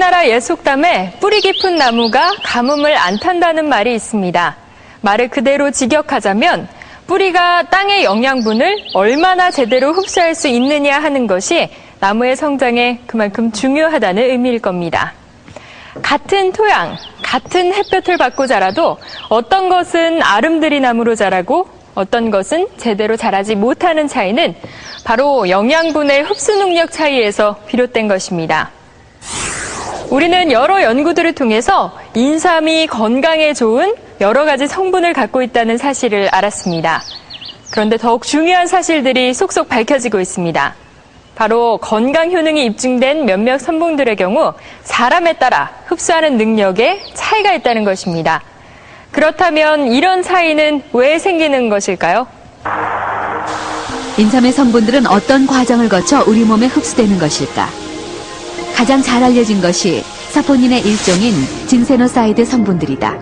우리나라 옛 속담에 뿌리 깊은 나무가 가뭄을 안 탄다는 말이 있습니다. 말을 그대로 직역하자면 뿌리가 땅의 영양분을 얼마나 제대로 흡수할 수 있느냐 하는 것이 나무의 성장에 그만큼 중요하다는 의미일 겁니다. 같은 토양, 같은 햇볕을 받고 자라도 어떤 것은 아름드리 나무로 자라고 어떤 것은 제대로 자라지 못하는 차이는 바로 영양분의 흡수 능력 차이에서 비롯된 것입니다. 우리는 여러 연구들을 통해서 인삼이 건강에 좋은 여러 가지 성분을 갖고 있다는 사실을 알았습니다. 그런데 더욱 중요한 사실들이 속속 밝혀지고 있습니다. 바로 건강 효능이 입증된 몇몇 성분들의 경우 사람에 따라 흡수하는 능력에 차이가 있다는 것입니다. 그렇다면 이런 차이는 왜 생기는 것일까요? 인삼의 성분들은 어떤 과정을 거쳐 우리 몸에 흡수되는 것일까? 가장 잘 알려진 것이 사포닌의 일종인 진세노사이드 성분들이다.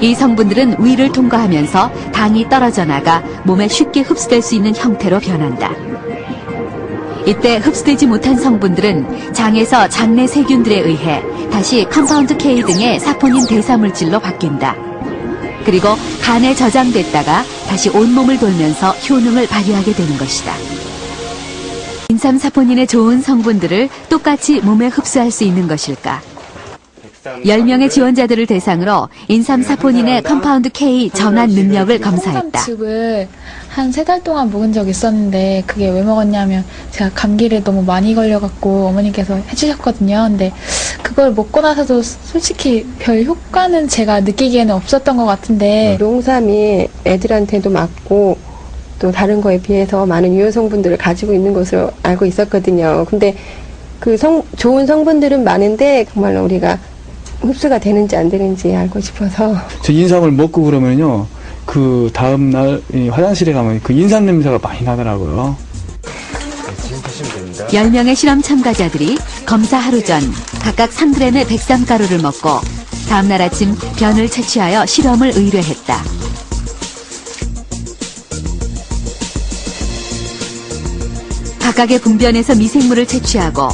이 성분들은 위를 통과하면서 당이 떨어져 나가 몸에 쉽게 흡수될 수 있는 형태로 변한다. 이때 흡수되지 못한 성분들은 장에서 장내 세균들에 의해 다시 컴파운드 K 등의 사포닌 대사물질로 바뀐다. 그리고 간에 저장됐다가 다시 온몸을 돌면서 효능을 발휘하게 되는 것이다. 인삼 사포닌의 좋은 성분들을 똑같이 몸에 흡수할 수 있는 것일까? 10명의 지원자들을 대상으로 인삼 사포닌의 컴파운드 K 전환 능력을 검사했다. 즙을 한 3달 동안 먹은 적이 있었는데 그게 왜 먹었냐면 제가 감기를 너무 많이 걸려갖고 어머니께서 해주셨거든요. 근데 그걸 먹고 나서도 솔직히 별 효과는 제가 느끼기에는 없었던 것 같은데 용삼이 애들한테도 맞고 또 다른 거에 비해서 많은 유효 성분들을 가지고 있는 것으로 알고 있었거든요. 근데 그 좋은 성분들은 많은데 정말로 우리가 흡수가 되는지 안 되는지 알고 싶어서. 저 인삼을 먹고 그러면요, 그 다음날 화장실에 가면 그 인삼 냄새가 많이 나더라고요. 10명의 실험 참가자들이 검사 하루 전 각각 3g의 백삼가루를 먹고 다음날 아침 변을 채취하여 실험을 의뢰했다. 각각의 분변에서 미생물을 채취하고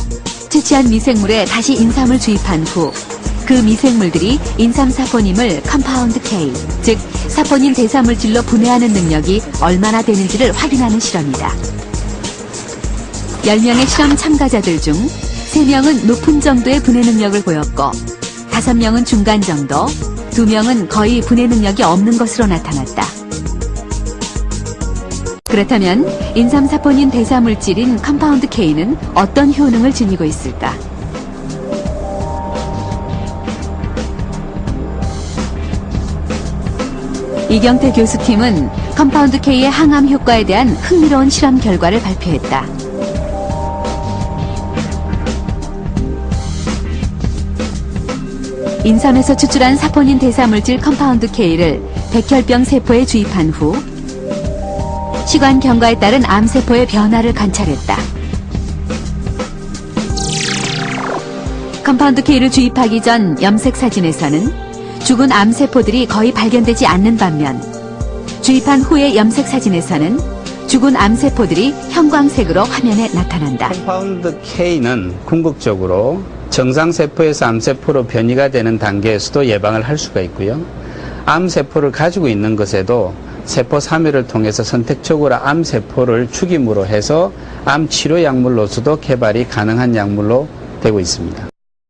채취한 미생물에 다시 인삼을 주입한 후 그 미생물들이 인삼 사포닌을 컴파운드 K, 즉 사포닌 대사물질로 분해하는 능력이 얼마나 되는지를 확인하는 실험이다. 10명의 실험 참가자들 중 3명은 높은 정도의 분해 능력을 보였고 5명은 중간 정도, 2명은 거의 분해 능력이 없는 것으로 나타났다. 그렇다면 인삼 사포닌 대사물질인 컴파운드 K는 어떤 효능을 지니고 있을까? 이경태 교수팀은 컴파운드 K의 항암 효과에 대한 흥미로운 실험 결과를 발표했다. 인삼에서 추출한 사포닌 대사물질 컴파운드 K를 백혈병 세포에 주입한 후 시관 경과에 따른 암세포의 변화를 관찰했다. 컴파운드 K를 주입하기 전 염색 사진에서는 죽은 암세포들이 거의 발견되지 않는 반면 주입한 후의 염색 사진에서는 죽은 암세포들이 형광색으로 화면에 나타난다. 컴파운드 K는 궁극적으로 정상세포에서 암세포로 변이가 되는 단계에서도 예방을 할 수가 있고요. 암세포를 가지고 있는 것에도 세포 사멸을 통해서 선택적으로 암세포를 죽임으로 해서 암치료 약물로서도 개발이 가능한 약물로 되고 있습니다.